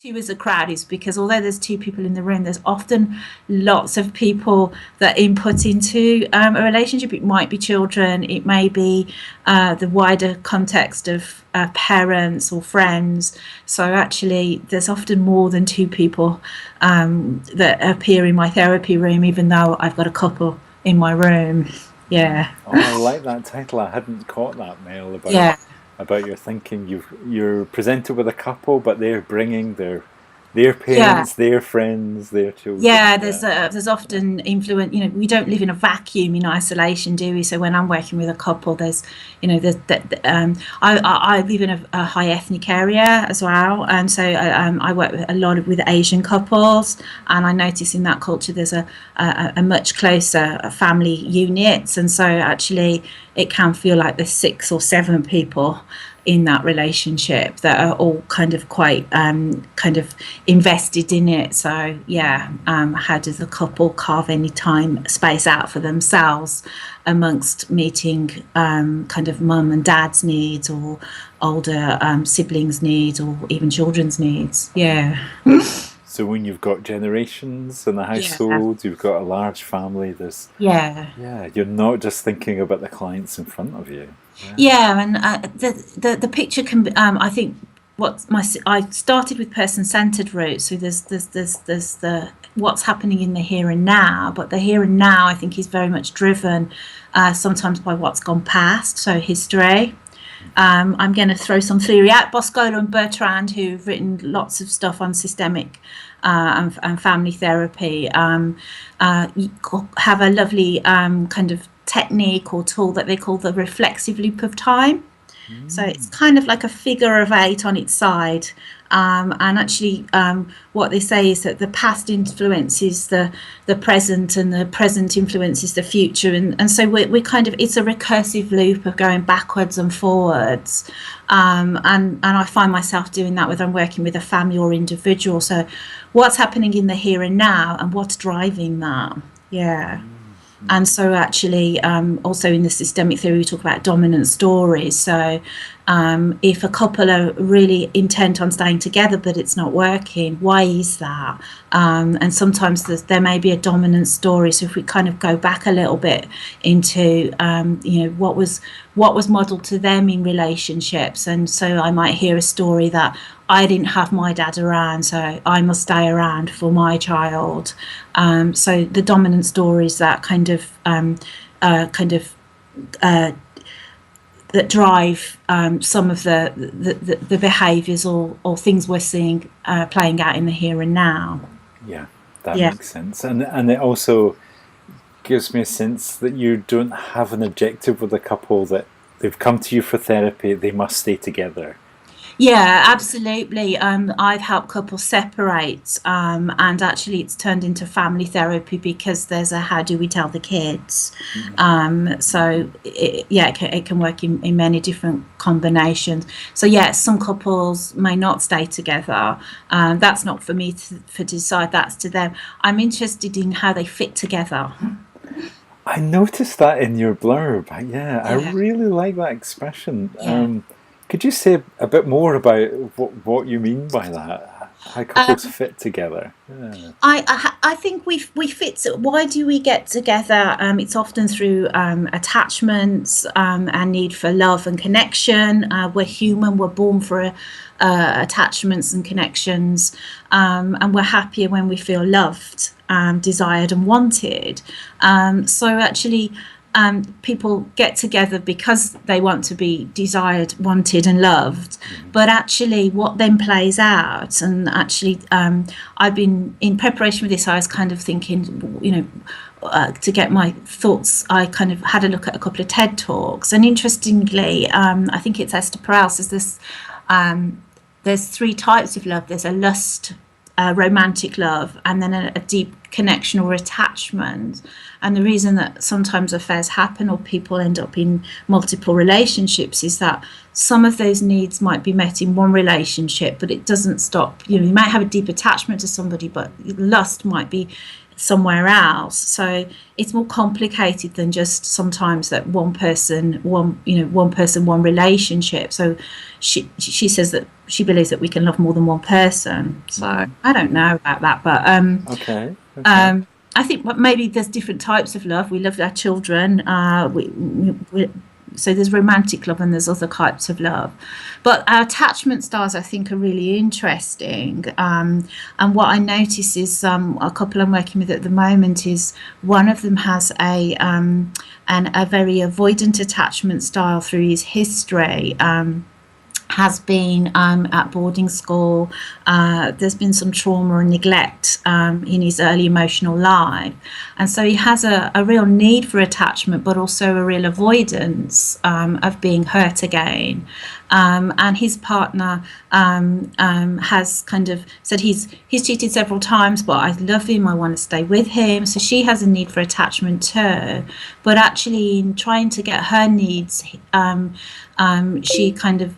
two as a crowd is because although there's two people in the room, there's often lots of people that input into a relationship. It might be children, it may be the wider context of parents or friends. So actually, there's often more than two people that appear in my therapy room, even though I've got a couple in my room. Yeah. Oh, I like that title. I hadn't caught that, Mel, Yeah. about your thinking. You're presented with a couple, but they're bringing their Yeah. parents, their friends, their children. Yeah, Yeah, there's yeah. often influence. You know, we don't live in a vacuum in isolation, do we? So when I'm working with a couple, there's, you know, I live in a high ethnic area as well, and so I work with a lot with Asian couples, and I notice in that culture there's a much closer family units, and so actually it can feel like there's six or seven people in that relationship that are all kind of quite kind of invested in it. So yeah, how does the couple carve any time space out for themselves amongst meeting kind of mum and dad's needs or older siblings needs or even children's needs? Yeah. So when you've got generations in the Yeah. household, you've got a large family. Yeah. You're not just thinking about the clients in front of you. Yeah. Yeah, and the picture can be. I think I started with person centered route. So there's the what's happening in the here and now, but the here and now I think is very much driven sometimes by what's gone past. So history. I'm going to throw some theory out. Bosco and Bertrand, who've written lots of stuff on systemic and family therapy, have a lovely kind of technique or tool that they call the reflexive loop of time. So it's Mm. kind of like a figure of eight on its side. And actually, what they say is that the past influences the present, and the present influences the future. And so we're kind of, it's a recursive loop of going backwards and forwards. And I find myself doing that whether I'm working with a family or individual. So what's happening in the here and now and what's driving that? Yeah. Mm. And Mm. so actually also in the systemic theory we talk about dominant stories. So if a couple are really intent on staying together but it's not working, why is that? And sometimes there may be a dominant story. So if we kind of go back a little bit into you know, what was modeled to them in relationships, and so I might hear a story that I didn't have my dad around, so I must stay around for my child. So the dominant stories that kind of uh, that drive some of the behaviours or things we're seeing playing out in the here and now. Yeah, that Yeah. makes sense. And it also gives me a sense that you don't have an objective with a couple, that they've come to you for therapy, they must stay together. Yeah, absolutely. I've helped couples separate, and actually, it's turned into family therapy because there's a how do we tell the kids. Mm. So yeah, it can work in many different combinations. So yeah, some couples may not stay together. That's not for me to decide. That's to them. I'm interested in how they fit together. I noticed that in your blurb. Yeah, I Yeah, really like that expression. yeah. Could you say a bit more about what you mean by that? How couples Um, fit together? Yeah. I think we fit. Why do we get together? It's often through attachments, our need for love and connection. We're human. We're born for attachments and connections, and we're happier when we feel loved, desired, and wanted. So actually, people get together because they want to be desired, wanted, and loved. Mhm. But actually, what then plays out, and actually, I've been in preparation for this. I was kind of thinking, you know, to get my thoughts, I kind of had a look at a couple of TED talks, and interestingly, I think it's Esther Perel says this. There's three types of love. There's a lust, romantic love, and then a deep connection or attachment. And the reason that sometimes affairs happen or people end up in multiple relationships is that some of those needs might be met in one relationship, but it doesn't stop. You might have a deep attachment to somebody, but lust might be somewhere else. So it's more complicated than just sometimes that one person, one relationship. So she says that she believes that we can love more than one person. So I don't know about that, but Okay. I think maybe there's different types of love. We love our children. So there's romantic love and there's other types of love. But our attachment styles, I think, are really interesting. And what I notice is a couple I'm working with at the moment is one of them has a very avoidant attachment style through his history. Has been at boarding school. There's been some trauma and neglect in his early emotional life. And so he has a real need for attachment, but also a real avoidance of being hurt again. And his partner has kind of said he's cheated several times, but I love him, I want to stay with him. So she has a need for attachment too. But actually in trying to get her needs, she kind of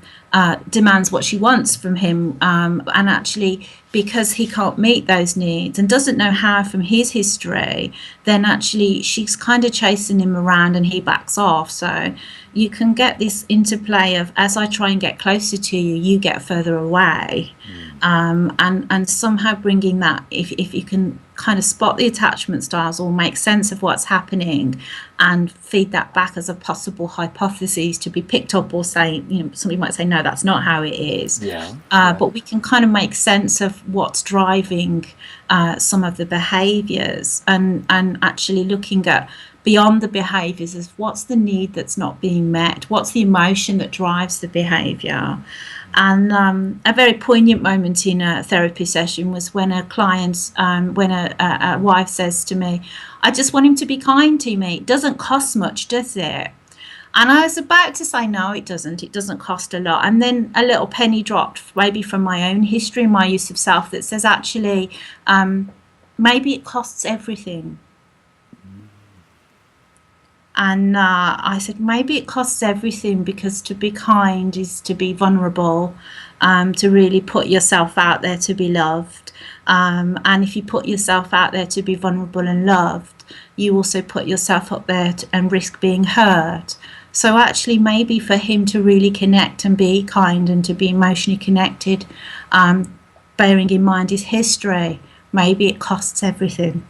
demands what she wants from him, and actually because he can't meet those needs and doesn't know how from his history, then actually she's kind of chasing him around and he backs off. So you can get this interplay of, as I try and get closer to you, you get further away. And somehow bringing that, if you can kind of spot the attachment styles or make sense of what's happening and feed that back as a possible hypothesis to be picked up, or say, somebody might say, no, that's not how it is. But we can kind of make sense of what's driving some of the behaviours, and actually looking at beyond the behaviours is what's the need that's not being met, what's the emotion that drives the behaviour. And a very poignant moment in a therapy session was when a client, when a wife says to me, I just want him to be kind to me. It doesn't cost much, does it? And I was about to say, no, it doesn't. It doesn't cost a lot. And then a little penny dropped, maybe from my own history, my use of self, that says, actually, maybe it costs everything. And I said, maybe it costs everything, because to be kind is to be vulnerable, to really put yourself out there to be loved. And if you put yourself out there to be vulnerable and loved, you also put yourself up there and risk being hurt. So actually, maybe for him to really connect and be kind and to be emotionally connected, bearing in mind his history, maybe it costs everything.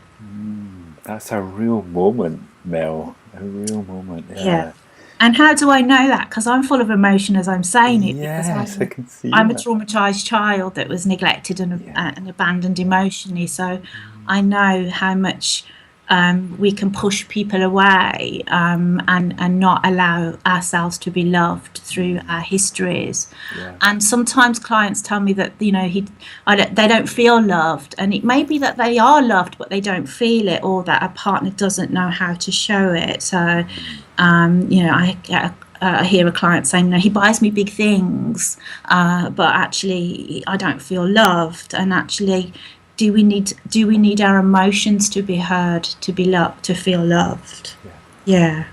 That's a real moment, Mel. A real moment. Yeah. And how do I know that? Because I'm full of emotion as I'm saying it. Yes, I can see I'm a that. traumatized child that was neglected and abandoned emotionally. So I know how much we can push people away and not allow ourselves to be loved through our histories. And sometimes clients tell me that they don't feel loved, and it may be that they are loved but they don't feel it, or that a partner doesn't know how to show it. So I hear a client saying, no, he buys me big things, but actually I don't feel loved. And actually, do we need our emotions to be heard, to be loved, to feel loved? Yeah.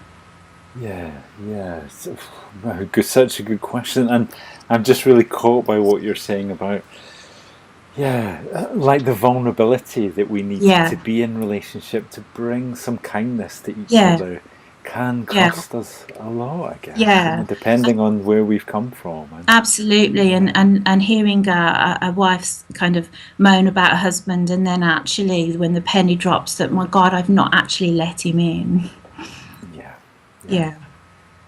Such a good question, and I'm just really caught by what you're saying about like the vulnerability that we need to be in relationship, to bring some kindness to each other can cost us a lot, I guess, depending on where we've come from. Absolutely. And hearing a wife's kind of moan about her husband, and then actually when the penny drops that, my God, I've not actually let him in.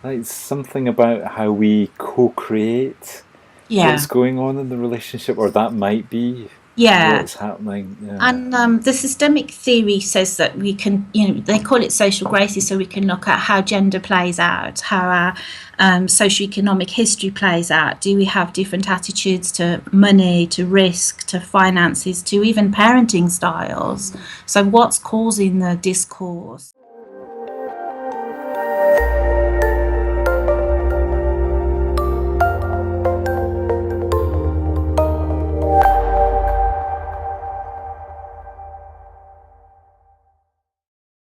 Like something about how we co-create what's going on in the relationship, or that might be what's happening. And the systemic theory says that we can, they call it social graces, so we can look at how gender plays out, how our socioeconomic history plays out. Do we have different attitudes to money, to risk, to finances, to even parenting styles? So what's causing the discourse?